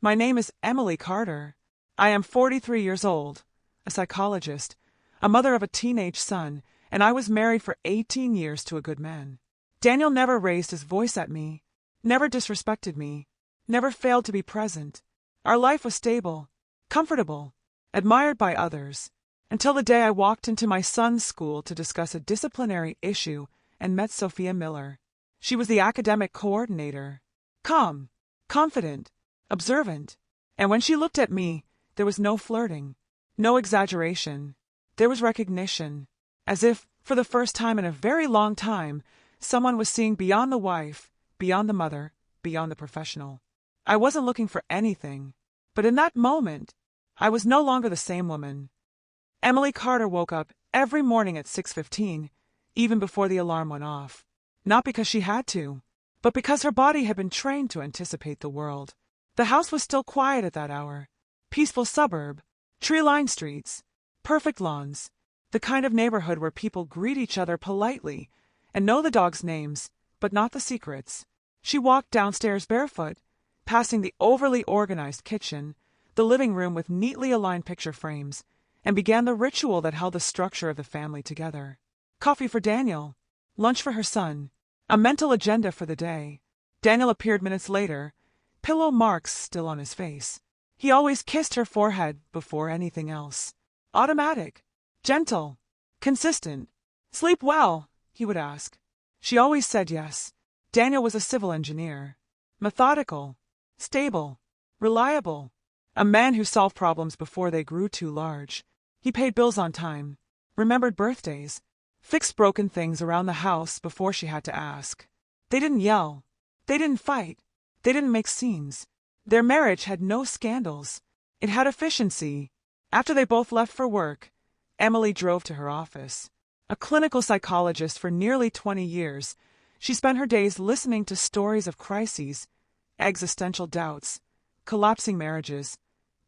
My name is Emily Carter. I am 43 years old, a psychologist, a mother of a teenage son, and I was married for 18 years to a good man. Daniel never raised his voice at me, never disrespected me, never failed to be present. Our life was stable, comfortable, admired by others, until the day I walked into my son's school to discuss a disciplinary issue and met Sophia Miller. She was the academic coordinator. Calm, confident, observant. And when she looked at me, there was no flirting, no exaggeration. There was recognition, as if, for the first time in a very long time, someone was seeing beyond the wife, beyond the mother, beyond the professional. I wasn't looking for anything, but in that moment, I was no longer the same woman. Emily Carter woke up every morning at 6:15, even before the alarm went off. Not because she had to, but because her body had been trained to anticipate the world. The house was still quiet at that hour. Peaceful suburb, tree-lined streets, perfect lawns, the kind of neighborhood where people greet each other politely and know the dogs' names, but not the secrets. She walked downstairs barefoot, passing the overly organized kitchen, the living room with neatly aligned picture frames, and began the ritual that held the structure of the family together. Coffee for Daniel, lunch for her son, a mental agenda for the day. Daniel appeared minutes later, pillow marks still on his face. He always kissed her forehead before anything else. Automatic, gentle, consistent. "Sleep well?" he would ask. She always said yes. Daniel was a civil engineer. Methodical, stable, reliable. A man who solved problems before they grew too large. He paid bills on time, remembered birthdays, fixed broken things around the house before she had to ask. They didn't yell. They didn't fight. They didn't make scenes. Their marriage had no scandals. It had efficiency. After they both left for work, Emily drove to her office. A clinical psychologist for nearly 20 years, she spent her days listening to stories of crises, existential doubts, collapsing marriages,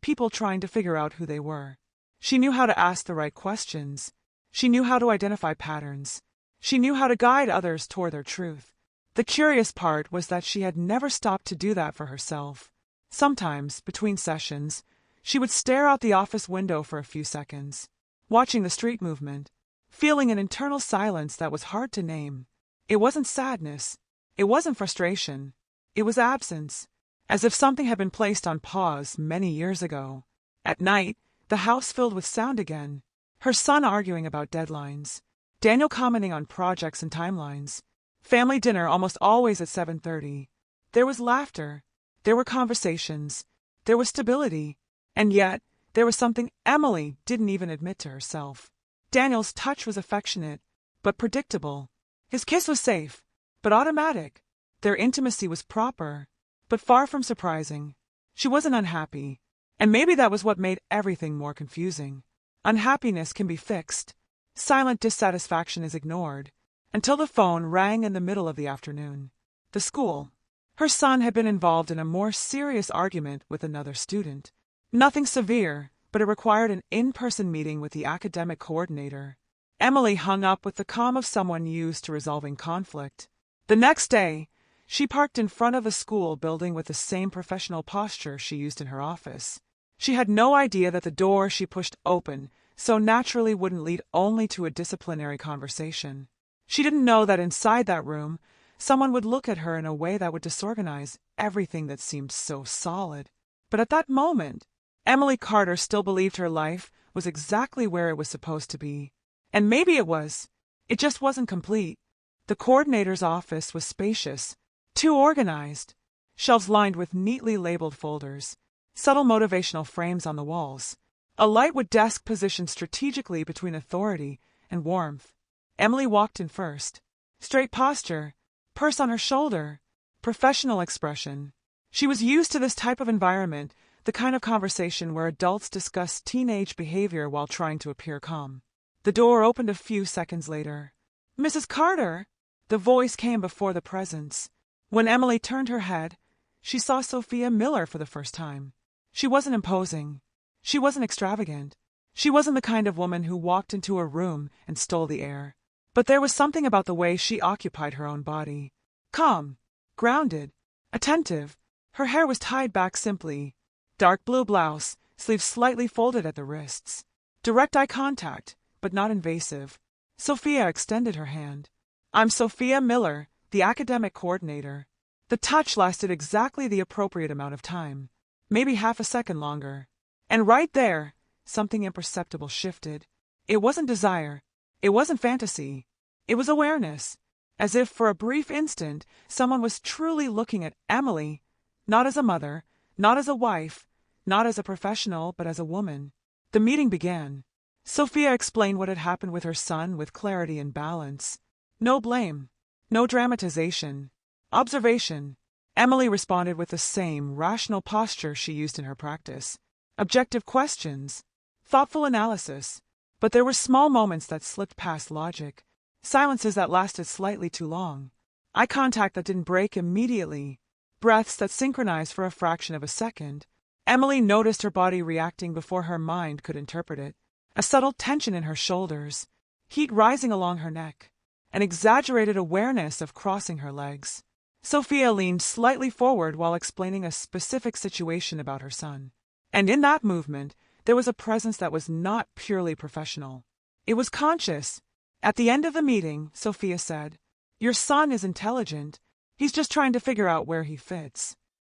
people trying to figure out who they were. She knew how to ask the right questions. She knew how to identify patterns. She knew how to guide others toward their truth. The curious part was that she had never stopped to do that for herself. Sometimes, between sessions, she would stare out the office window for a few seconds, watching the street movement, feeling an internal silence that was hard to name. It wasn't sadness. It wasn't frustration. It was absence, as if something had been placed on pause many years ago. At night, the house filled with sound again. Her son arguing about deadlines, Daniel commenting on projects and timelines, family dinner almost always at 7:30. There was laughter, there were conversations, there was stability, and yet there was something Emily didn't even admit to herself. Daniel's touch was affectionate, but predictable. His kiss was safe, but automatic. Their intimacy was proper, but far from surprising. She wasn't unhappy, and maybe that was what made everything more confusing. Unhappiness can be fixed. Silent dissatisfaction is ignored, until the phone rang in the middle of the afternoon. The school. Her son had been involved in a more serious argument with another student. Nothing severe, but it required an in-person meeting with the academic coordinator. Emily hung up with the calm of someone used to resolving conflict. The next day, she parked in front of a school building with the same professional posture she used in her office. She had no idea that the door she pushed open so naturally wouldn't lead only to a disciplinary conversation. She didn't know that inside that room, someone would look at her in a way that would disorganize everything that seemed so solid. But at that moment, Emily Carter still believed her life was exactly where it was supposed to be. And maybe it was. It just wasn't complete. The coordinator's office was spacious, too organized, shelves lined with neatly labeled folders, subtle motivational frames on the walls, a lightwood desk positioned strategically between authority and warmth. Emily walked in first. Straight posture, purse on her shoulder, professional expression. She was used to this type of environment, the kind of conversation where adults discuss teenage behavior while trying to appear calm. The door opened a few seconds later. "Mrs. Carter!" The voice came before the presence. When Emily turned her head, she saw Sophia Miller for the first time. She wasn't imposing. She wasn't extravagant. She wasn't the kind of woman who walked into a room and stole the air. But there was something about the way she occupied her own body. Calm, grounded, attentive. Her hair was tied back simply, Dark blue blouse, sleeves slightly folded at the wrists. Direct eye contact, but not invasive. Sophia extended her hand. "I'm Sophia Miller, the academic coordinator." The touch lasted exactly the appropriate amount of time, maybe half a second longer. And right there, something imperceptible shifted. It wasn't desire. It wasn't fantasy. It was awareness. As if for a brief instant, someone was truly looking at Emily, not as a mother, not as a wife, not as a professional, but as a woman. The meeting began. Sophia explained what had happened with her son with clarity and balance. No blame. No dramatization. Observation. Emily responded with the same rational posture she used in her practice. Objective questions. Thoughtful analysis. But there were small moments that slipped past logic. Silences that lasted slightly too long. Eye contact that didn't break immediately. Breaths that synchronized for a fraction of a second. Emily noticed her body reacting before her mind could interpret it. A subtle tension in her shoulders. Heat rising along her neck. An exaggerated awareness of crossing her legs. Sophia leaned slightly forward while explaining a specific situation about her son. And in that movement, there was a presence that was not purely professional. It was conscious. At the end of the meeting, Sophia said, "Your son is intelligent. He's just trying to figure out where he fits."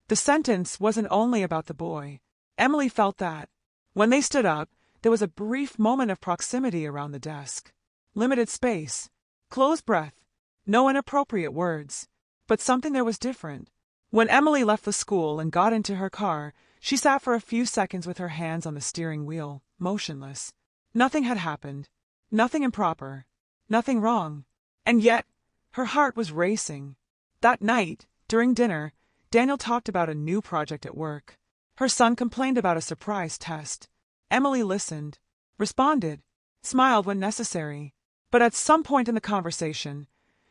The sentence wasn't only about the boy. Emily felt that. When they stood up, there was a brief moment of proximity around the desk. Limited space. Close breath. No inappropriate words. But something there was different. When Emily left the school and got into her car, she sat for a few seconds with her hands on the steering wheel, motionless. Nothing had happened. Nothing improper. Nothing wrong. And yet, her heart was racing. That night, during dinner, Daniel talked about a new project at work. Her son complained about a surprise test. Emily listened, responded, smiled when necessary. But at some point in the conversation,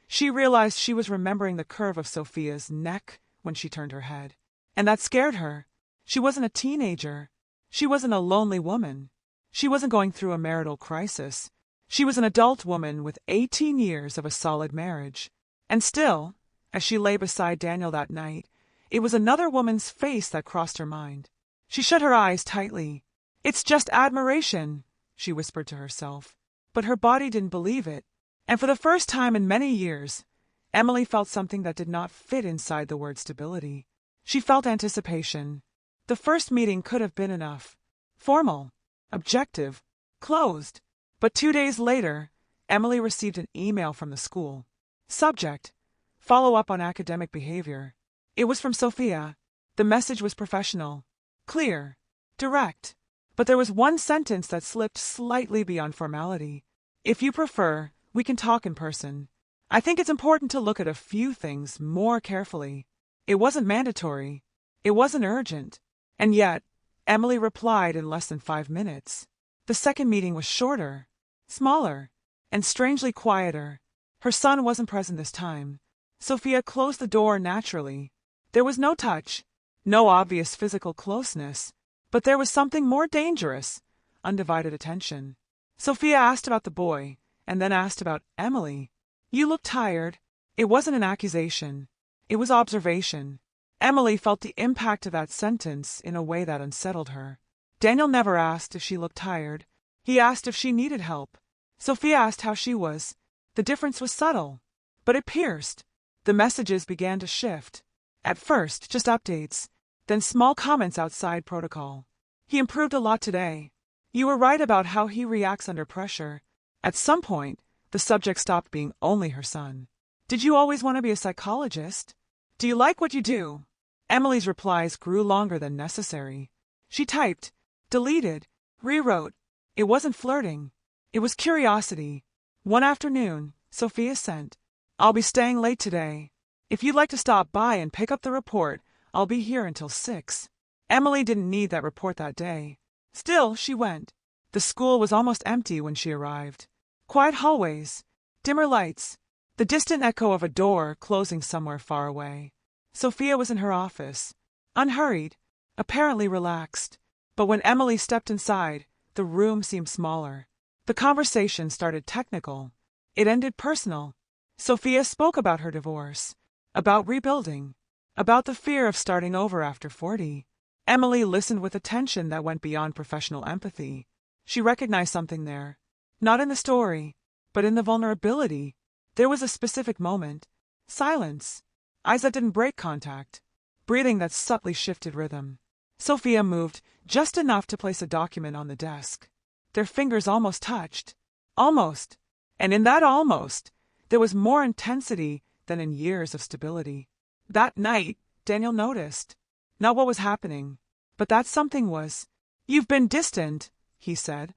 she realized she was remembering the curve of Sophia's neck when she turned her head. And that scared her. She wasn't a teenager. She wasn't a lonely woman. She wasn't going through a marital crisis. She was an adult woman with 18 years of a solid marriage. And still, as she lay beside Daniel that night, it was another woman's face that crossed her mind. She shut her eyes tightly. "It's just admiration," she whispered to herself. But her body didn't believe it. And for the first time in many years, Emily felt something that did not fit inside the word stability. She felt anticipation. The first meeting could have been enough. Formal, objective, closed. But 2 days later, Emily received an email from the school. Subject: follow up on academic behavior. It was from Sophia. The message was professional, clear, direct. But there was one sentence that slipped slightly beyond formality. "If you prefer, we can talk in person. I think it's important to look at a few things more carefully." It wasn't mandatory. It wasn't urgent. And yet, Emily replied in less than 5 minutes. The second meeting was shorter, smaller, and strangely quieter. Her son wasn't present this time. Sophia closed the door naturally. There was no touch, no obvious physical closeness, but there was something more dangerous: undivided attention. Sophia asked about the boy, and then asked about Emily. "You look tired." It wasn't an accusation. It was observation. Emily felt the impact of that sentence in a way that unsettled her. Daniel never asked if she looked tired. He asked if she needed help. Sophia asked how she was. The difference was subtle, but it pierced. The messages began to shift. At first, just updates, then small comments outside protocol. "He improved a lot today. You were right about how he reacts under pressure." At some point, the subject stopped being only her son. "Did you always want to be a psychologist? Do you like what you do?" Emily's replies grew longer than necessary. She typed, deleted, rewrote. It wasn't flirting. It was curiosity. One afternoon, Sophia sent, "I'll be staying late today. If you'd like to stop by and pick up the report, I'll be here until 6. Emily didn't need that report that day. Still, she went. The school was almost empty when she arrived. Quiet hallways, dimmer lights, the distant echo of a door closing somewhere far away. Sophia was in her office, unhurried, apparently relaxed. But when Emily stepped inside, the room seemed smaller. The conversation started technical. It ended personal. Sophia spoke about her divorce, about rebuilding, about the fear of starting over after 40. Emily listened with attention that went beyond professional empathy. She recognized something there. Not in the story, but in the vulnerability. There was a specific moment. Silence. Eyes that didn't break contact. Breathing that subtly shifted rhythm. Sophia moved just enough to place a document on the desk. Their fingers almost touched. Almost. And in that almost, there was more intensity than in years of stability. That night, Daniel noticed. Not what was happening, but that something was. "You've been distant," he said,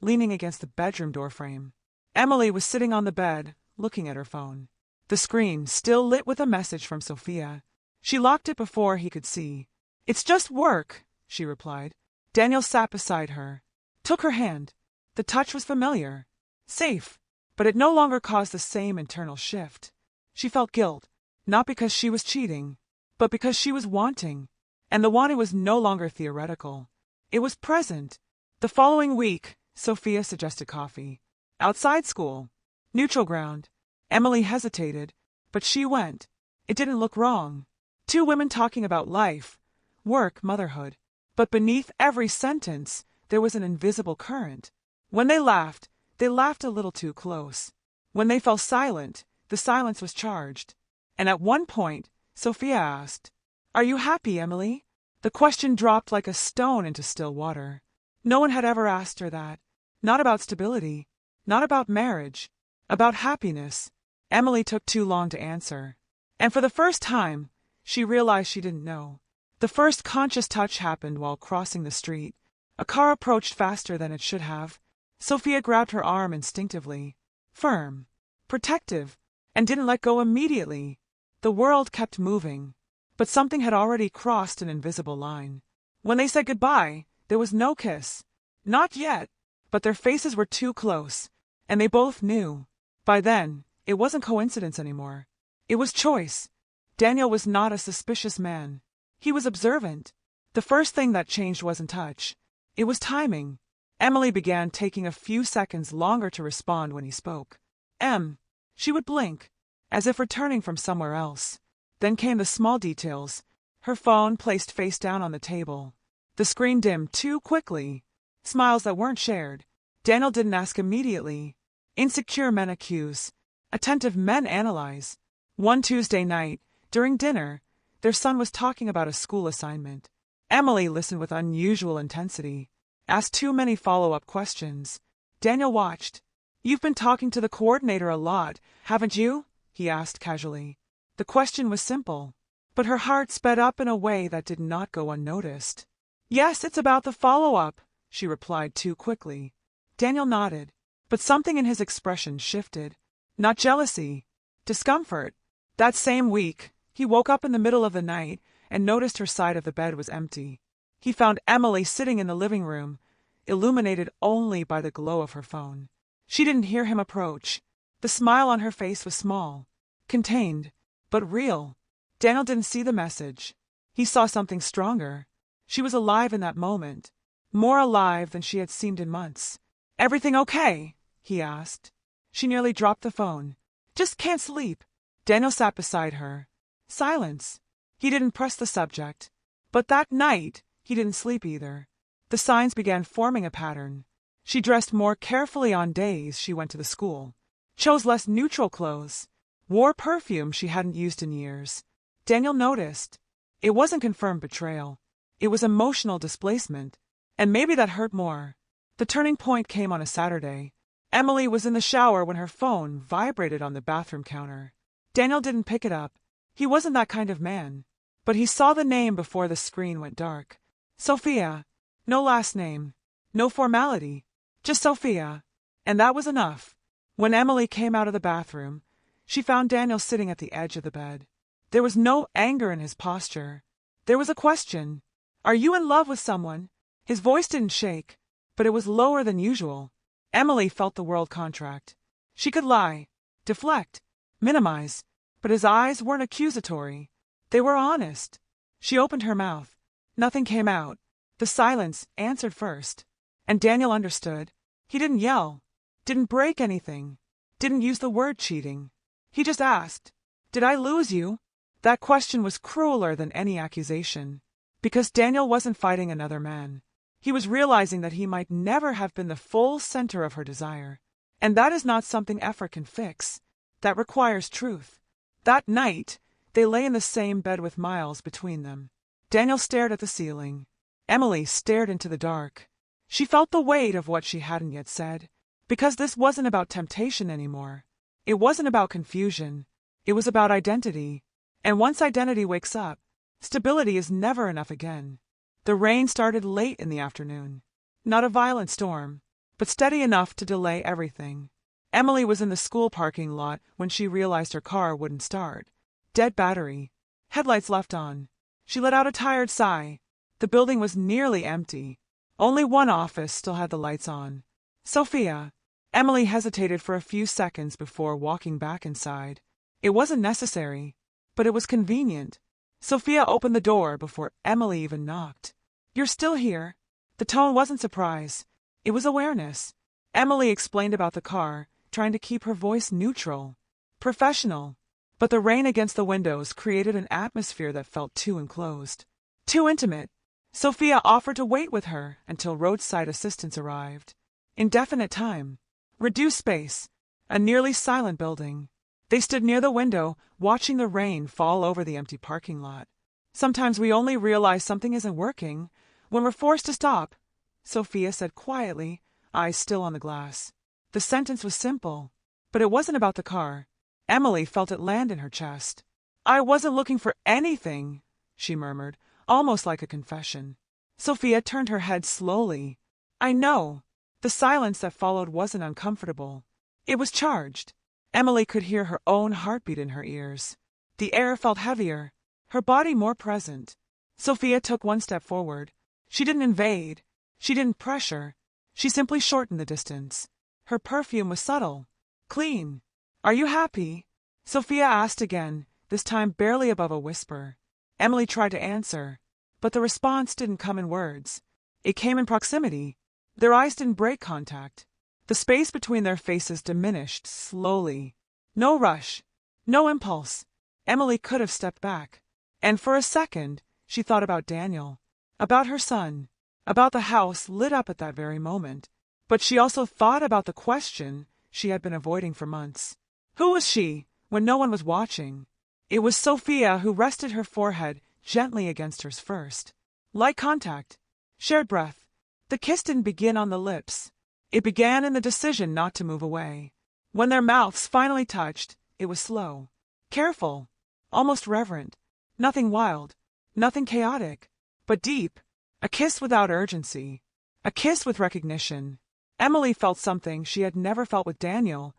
leaning against the bedroom doorframe. Emily was sitting on the bed, looking at her phone. The screen still lit with a message from Sophia. She locked it before he could see. "It's just work," she replied. Daniel sat beside her, took her hand. The touch was familiar, safe, but it no longer caused the same internal shift. She felt guilt, not because she was cheating, but because she was wanting. And the wanting was no longer theoretical. It was present. The following week, Sophia suggested coffee. Outside school. Neutral ground. Emily hesitated, but she went. It didn't look wrong. Two women talking about life, work, motherhood. But beneath every sentence, there was an invisible current. When they laughed a little too close. When they fell silent, the silence was charged. And at one point, Sophia asked, "Are you happy, Emily?" The question dropped like a stone into still water. No one had ever asked her that. Not about stability. Not about marriage. About happiness. Emily took too long to answer. And for the first time, she realized she didn't know. The first conscious touch happened while crossing the street. A car approached faster than it should have. Sophia grabbed her arm instinctively. Firm. Protective. And didn't let go immediately. The world kept moving. But something had already crossed an invisible line. When they said goodbye, there was no kiss. Not yet. But their faces were too close. And they both knew. By then, it wasn't coincidence anymore. It was choice. Daniel was not a suspicious man. He was observant. The first thing that changed wasn't touch. It was timing. Emily began taking a few seconds longer to respond when he spoke. She would blink, as if returning from somewhere else. Then came the small details. Her phone placed face down on the table. The screen dimmed too quickly. Smiles that weren't shared. Daniel didn't ask immediately. Insecure men accuse. Attentive men analyze. One Tuesday night, during dinner, their son was talking about a school assignment. Emily listened with unusual intensity. Asked too many follow-up questions. Daniel watched. "You've been talking to the coordinator a lot, haven't you?" he asked casually. The question was simple, but her heart sped up in a way that did not go unnoticed. "Yes, it's about the follow-up," she replied too quickly. Daniel nodded, but something in his expression shifted. Not jealousy, discomfort. That same week, he woke up in the middle of the night and noticed her side of the bed was empty. He found Emily sitting in the living room, illuminated only by the glow of her phone. She didn't hear him approach. The smile on her face was small, contained, but real. Daniel didn't see the message. He saw something stronger. She was alive in that moment, more alive than she had seemed in months. "Everything okay?" he asked. She nearly dropped the phone. "Just can't sleep." Daniel sat beside her. Silence. He didn't press the subject. But that night, he didn't sleep either. The signs began forming a pattern. She dressed more carefully on days she went to the school, chose less neutral clothes, wore perfume she hadn't used in years. Daniel noticed. It wasn't confirmed betrayal. It was emotional displacement. And maybe that hurt more. The turning point came on a Saturday. Emily was in the shower when her phone vibrated on the bathroom counter. Daniel didn't pick it up. He wasn't that kind of man. But he saw the name before the screen went dark. Sophia. No last name. No formality. Just Sophia. And that was enough. When Emily came out of the bathroom, she found Daniel sitting at the edge of the bed. There was no anger in his posture. There was a question. "Are you in love with someone?" His voice didn't shake, but it was lower than usual. Emily felt the world contract. She could lie, deflect, minimize, but his eyes weren't accusatory. They were honest. She opened her mouth. Nothing came out. The silence answered first. And Daniel understood. He didn't yell, didn't break anything, didn't use the word cheating. He just asked, "Did I lose you?" That question was crueler than any accusation. Because Daniel wasn't fighting another man. He was realizing that he might never have been the full center of her desire. And that is not something effort can fix. That requires truth. That night, they lay in the same bed with miles between them. Daniel stared at the ceiling. Emily stared into the dark. She felt the weight of what she hadn't yet said. Because this wasn't about temptation anymore. It wasn't about confusion. It was about identity. And once identity wakes up, stability is never enough again. The rain started late in the afternoon. Not a violent storm, but steady enough to delay everything. Emily was in the school parking lot when she realized her car wouldn't start. Dead battery. Headlights left on. She let out a tired sigh. The building was nearly empty. Only one office still had the lights on. Sophia. Emily hesitated for a few seconds before walking back inside. It wasn't necessary, but it was convenient. Sophia opened the door before Emily even knocked. "You're still here?" The tone wasn't surprise. It was awareness. Emily explained about the car, trying to keep her voice neutral, professional. But the rain against the windows created an atmosphere that felt too enclosed, too intimate. Sophia offered to wait with her until roadside assistance arrived. Indefinite time. Reduced space. A nearly silent building. They stood near the window, watching the rain fall over the empty parking lot. "Sometimes we only realize something isn't working when we're forced to stop," Sophia said quietly, eyes still on the glass. The sentence was simple, but it wasn't about the car. Emily felt it land in her chest. "I wasn't looking for anything," she murmured, almost like a confession. Sophia turned her head slowly. "I know." The silence that followed wasn't uncomfortable. It was charged. Emily could hear her own heartbeat in her ears. The air felt heavier, her body more present. Sophia took one step forward. She didn't invade. She didn't pressure. She simply shortened the distance. Her perfume was subtle, clean. "Are you happy?" Sophia asked again, this time barely above a whisper. Emily tried to answer, but the response didn't come in words. It came in proximity. Their eyes didn't break contact. The space between their faces diminished slowly. No rush, no impulse. Emily could have stepped back. And for a second, she thought about Daniel, about her son, about the house lit up at that very moment. But she also thought about the question she had been avoiding for months. Who was she when no one was watching? It was Sophia who rested her forehead gently against hers first. Light contact. Shared breath. The kiss didn't begin on the lips. It began in the decision not to move away. When their mouths finally touched, it was slow, careful, almost reverent. Nothing wild, nothing chaotic, but deep. A kiss without urgency. A kiss with recognition. Emily felt something she had never felt with Daniel,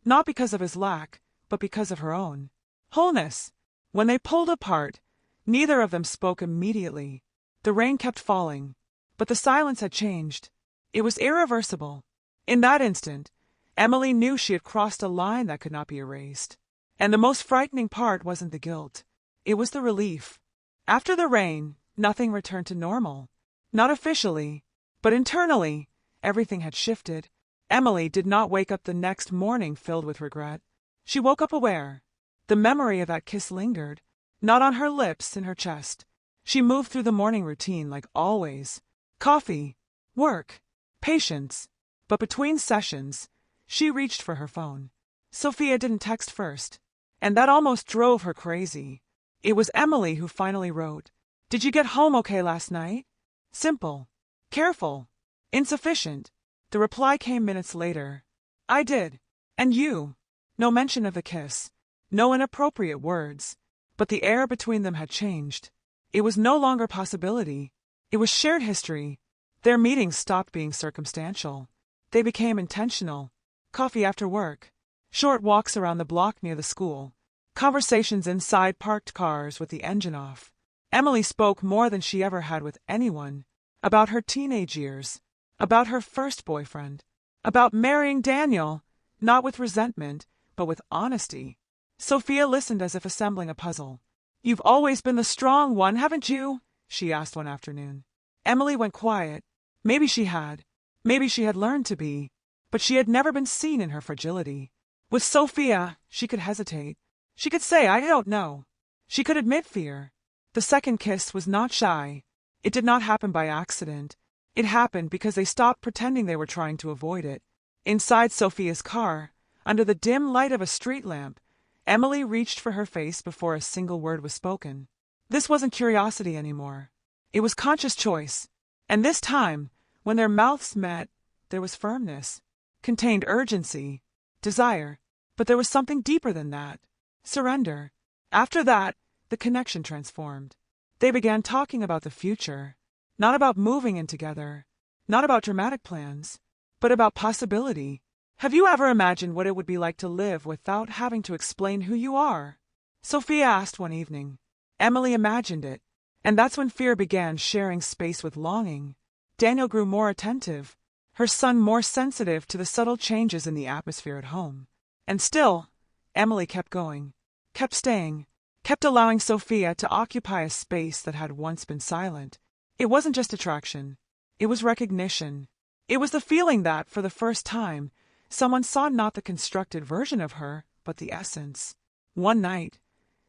not because of his lack, but because of her own. Wholeness. When they pulled apart, neither of them spoke immediately. The rain kept falling, but the silence had changed. It was irreversible. In that instant, Emily knew she had crossed a line that could not be erased. And the most frightening part wasn't the guilt. It was the relief. After the rain, nothing returned to normal. Not officially, but internally, everything had shifted. Emily did not wake up the next morning filled with regret. She woke up aware. The memory of that kiss lingered, not on her lips, in her chest. She moved through the morning routine like always. Coffee, work, patience. But between sessions, she reached for her phone. Sophia didn't text first, and that almost drove her crazy. It was Emily who finally wrote, "Did you get home okay last night?" Simple, careful, insufficient. The reply came minutes later. "I did. And you?" No mention of the kiss, no inappropriate words. But the air between them had changed. It was no longer possibility. It was shared history. Their meetings stopped being circumstantial. They became intentional. Coffee after work. Short walks around the block near the school. Conversations inside parked cars with the engine off. Emily spoke more than she ever had with anyone. About her teenage years. About her first boyfriend. About marrying Daniel, not with resentment, but with honesty. Sophia listened as if assembling a puzzle. "You've always been the strong one, haven't you?" she asked one afternoon. Emily went quiet. Maybe she had. Maybe she had learned to be. But she had never been seen in her fragility. With Sophia, she could hesitate. She could say, "I don't know." She could admit fear. The second kiss was not shy. It did not happen by accident. It happened because they stopped pretending they were trying to avoid it. Inside Sophia's car, under the dim light of a street lamp, Emily reached for her face before a single word was spoken. This wasn't curiosity anymore. It was conscious choice. And this time, when their mouths met, there was firmness, contained urgency, desire, but there was something deeper than that. Surrender. After that, the connection transformed. They began talking about the future, not about moving in together, not about dramatic plans, but about possibility. Have you ever imagined what it would be like to live without having to explain who you are? Sophia asked one evening. Emily imagined it, and that's when fear began sharing space with longing. Daniel grew more attentive, her son more sensitive to the subtle changes in the atmosphere at home. And still, Emily kept going, kept staying, kept allowing Sophia to occupy a space that had once been silent. It wasn't just attraction. It was recognition. It was the feeling that, for the first time, someone saw not the constructed version of her, but the essence. One night,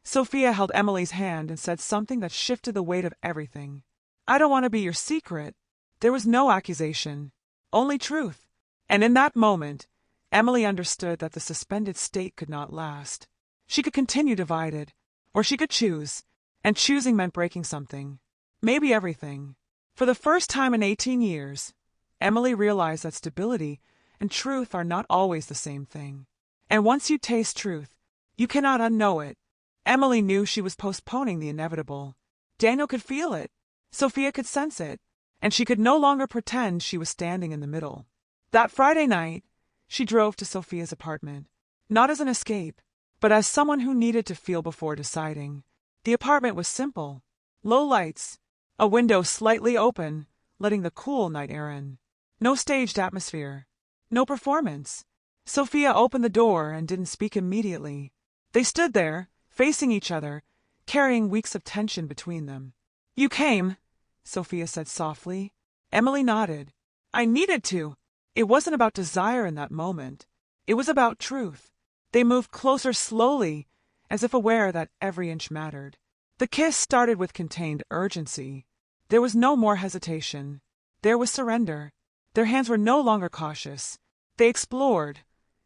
Sophia held Emily's hand and said something that shifted the weight of everything. "I don't want to be your secret." There was no accusation, only truth. And in that moment, Emily understood that the suspended state could not last. She could continue divided, or she could choose, and choosing meant breaking something. Maybe everything. For the first time in 18 years, Emily realized that stability and truth are not always the same thing. And once you taste truth, you cannot unknow it. Emily knew she was postponing the inevitable. Daniel could feel it. Sophia could sense it. And she could no longer pretend she was standing in the middle. That Friday night, she drove to Sophia's apartment, not as an escape, but as someone who needed to feel before deciding. The apartment was simple. Low lights, a window slightly open, letting the cool night air in. No staged atmosphere. No performance. Sophia opened the door and didn't speak immediately. They stood there, facing each other, carrying weeks of tension between them. "You came," Sophia said softly. Emily nodded. "I needed to." It wasn't about desire in that moment. It was about truth. They moved closer slowly, as if aware that every inch mattered. The kiss started with contained urgency. There was no more hesitation. There was surrender. Their hands were no longer cautious. They explored,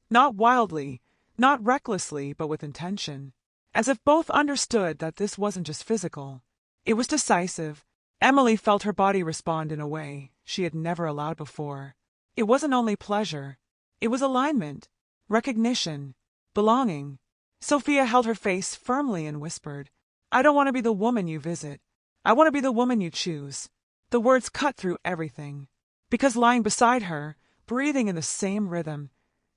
not wildly, not recklessly, but with intention, as if both understood that this wasn't just physical. It was decisive. Emily felt her body respond in a way she had never allowed before. It wasn't only pleasure. It was alignment, recognition, belonging. Sophia held her face firmly and whispered, "I don't want to be the woman you visit. I want to be the woman you choose." The words cut through everything. Because lying beside her, breathing in the same rhythm,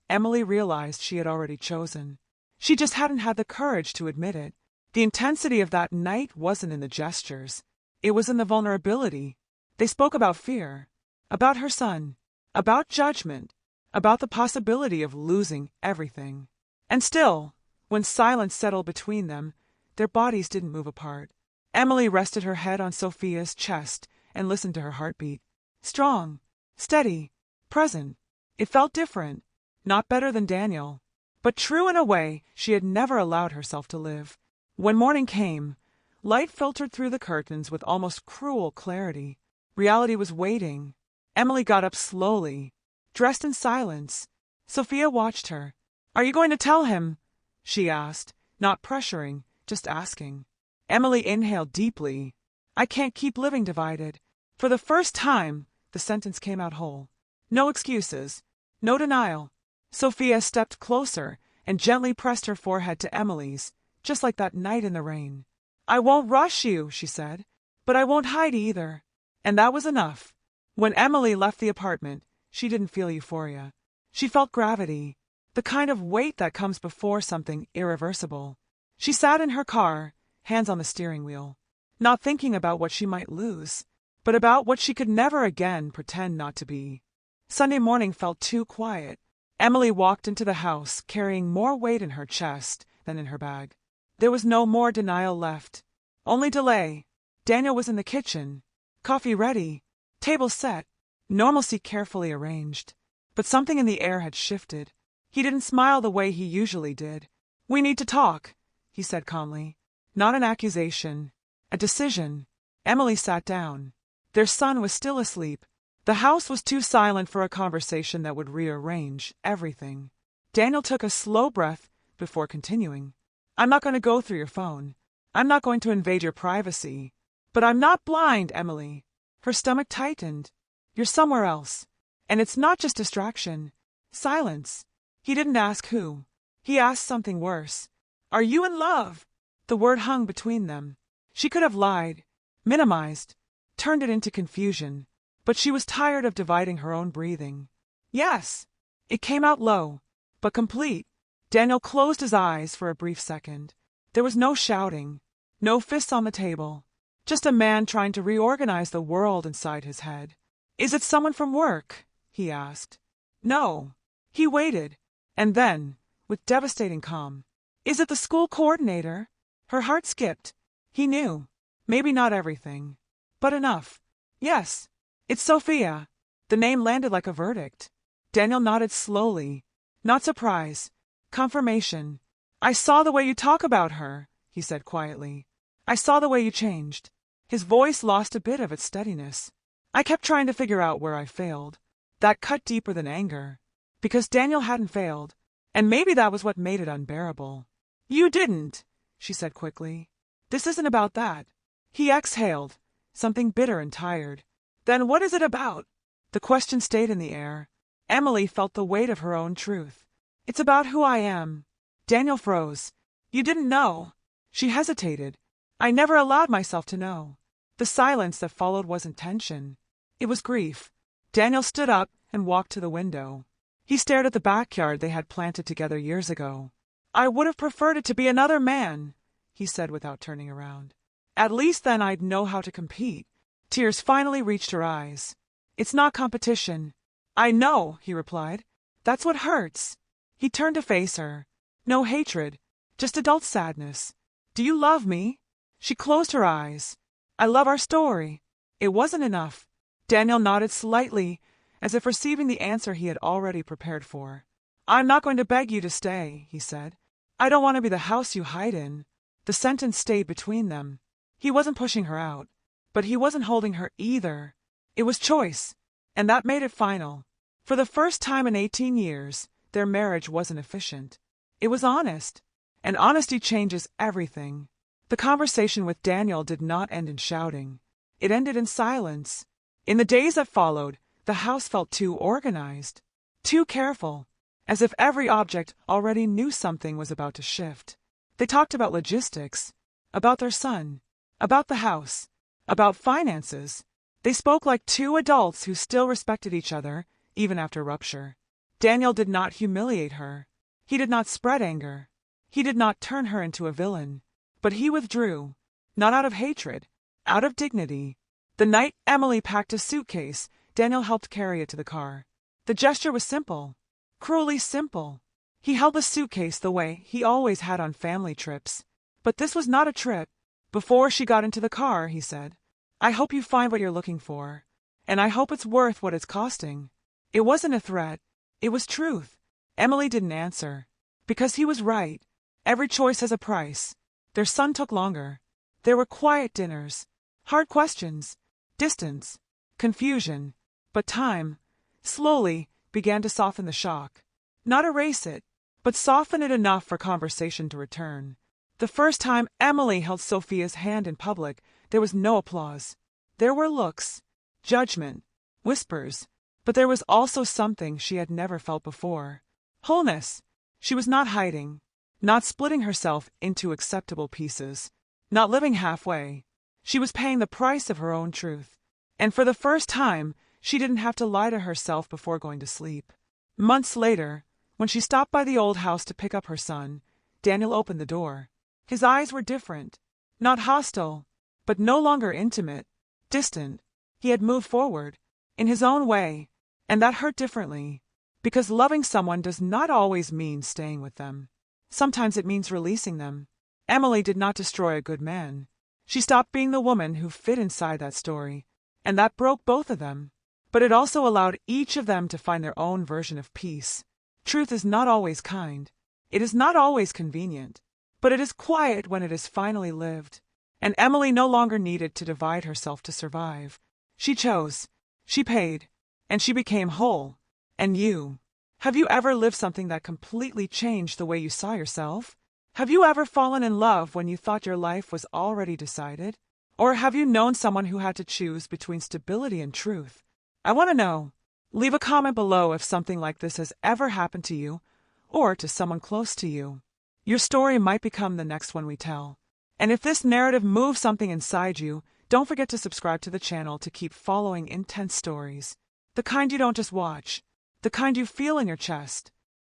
Emily realized she had already chosen. She just hadn't had the courage to admit it. The intensity of that night wasn't in the gestures. It was in the vulnerability. They spoke about fear, about her son, about judgment, about the possibility of losing everything. And still, when silence settled between them, their bodies didn't move apart. Emily rested her head on Sophia's chest and listened to her heartbeat. Strong, steady, present. It felt different, not better than Daniel, but true in a way she had never allowed herself to live. When morning came, light filtered through the curtains with almost cruel clarity. Reality was waiting. Emily got up slowly, dressed in silence. Sophia watched her. "Are you going to tell him?" she asked, not pressuring, just asking. Emily inhaled deeply. "I can't keep living divided." For the first time, the sentence came out whole. No excuses, no denial. Sophia stepped closer and gently pressed her forehead to Emily's, just like that night in the rain. "I won't rush you," she said, "but I won't hide either." And that was enough. When Emily left the apartment, she didn't feel euphoria. She felt gravity, the kind of weight that comes before something irreversible. She sat in her car, hands on the steering wheel, not thinking about what she might lose, but about what she could never again pretend not to be. Sunday morning felt too quiet. Emily walked into the house carrying more weight in her chest than in her bag. There was no more denial left, only delay. Daniel was in the kitchen, coffee ready, table set, normalcy carefully arranged. But something in the air had shifted. He didn't smile the way he usually did. "We need to talk," he said calmly. Not an accusation, a decision. Emily sat down. Their son was still asleep. The house was too silent for a conversation that would rearrange everything. Daniel took a slow breath before continuing. I'm not going to go through your phone. I'm not going to invade your privacy. But I'm not blind, Emily. Her stomach tightened. You're somewhere else. And it's not just distraction. Silence. He didn't ask who. He asked something worse. Are you in love? The word hung between them. She could have lied, minimized, turned it into confusion, but she was tired of dividing her own breathing. Yes. It came out low, but complete. Daniel closed his eyes for a brief second. There was no shouting, no fists on the table, just a man trying to reorganize the world inside his head. Is it someone from work? He asked. No. He waited, and then, with devastating calm, is it the school coordinator? Her heart skipped. He knew. Maybe not everything, but enough. Yes. It's Sophia. The name landed like a verdict. Daniel nodded slowly. Not surprise. Confirmation. I saw the way you talk about her, he said quietly. I saw the way you changed. His voice lost a bit of its steadiness. I kept trying to figure out where I failed. That cut deeper than anger. Because Daniel hadn't failed, and maybe that was what made it unbearable. You didn't, she said quickly. This isn't about that. He exhaled, something bitter and tired. Then what is it about? The question stayed in the air. Emily felt the weight of her own truth. It's about who I am. Daniel froze. You didn't know. She hesitated. I never allowed myself to know. The silence that followed wasn't tension. It was grief. Daniel stood up and walked to the window. He stared at the backyard they had planted together years ago. I would have preferred it to be another man, he said without turning around. At least then I'd know how to compete. Tears finally reached her eyes. It's not competition. I know, he replied. That's what hurts. He turned to face her. No hatred, just adult sadness. Do you love me? She closed her eyes. I love our story. It wasn't enough. Daniel nodded slightly, as if receiving the answer he had already prepared for. I'm not going to beg you to stay, he said. I don't want to be the house you hide in. The sentence stayed between them. He wasn't pushing her out, but he wasn't holding her either. It was choice, and that made it final. For the first time in 18 years, their marriage wasn't efficient. It was honest, and honesty changes everything. The conversation with Daniel did not end in shouting. It ended in silence. In the days that followed, the house felt too organized, too careful, as if every object already knew something was about to shift. They talked about logistics, about their son, about the house, about finances. They spoke like two adults who still respected each other, even after rupture. Daniel did not humiliate her. He did not spread anger. He did not turn her into a villain. But he withdrew, not out of hatred, out of dignity. The night Emily packed a suitcase, Daniel helped carry it to the car. The gesture was simple, cruelly simple. He held the suitcase the way he always had on family trips. But this was not a trip. Before she got into the car, he said, I hope you find what you're looking for, and I hope it's worth what it's costing. It wasn't a threat. It was truth. Emily didn't answer. Because he was right. Every choice has a price. Their son took longer. There were quiet dinners, hard questions, distance, confusion. But time, slowly, began to soften the shock. Not erase it, but soften it enough for conversation to return. The first time Emily held Sophia's hand in public, there was no applause. There were looks, judgment, whispers, but there was also something she had never felt before. Wholeness. She was not hiding, not splitting herself into acceptable pieces, not living halfway. She was paying the price of her own truth. And for the first time, she didn't have to lie to herself before going to sleep. Months later, when she stopped by the old house to pick up her son, Daniel opened the door. His eyes were different, not hostile, but no longer intimate, distant. He had moved forward, in his own way, and that hurt differently, because loving someone does not always mean staying with them. Sometimes it means releasing them. Emily did not destroy a good man. She stopped being the woman who fit inside that story, and that broke both of them. But it also allowed each of them to find their own version of peace. Truth is not always kind. It is not always convenient. But it is quiet when it is finally lived. And Emily no longer needed to divide herself to survive. She chose, she paid, and she became whole. And you? Have you ever lived something that completely changed the way you saw yourself? Have you ever fallen in love when you thought your life was already decided? Or have you known someone who had to choose between stability and truth? I want to know. Leave a comment below if something like this has ever happened to you or to someone close to you. Your story might become the next one we tell. And if this narrative moves something inside you, don't forget to subscribe to the channel to keep following intense stories. The kind you don't just watch, the kind you feel in your chest.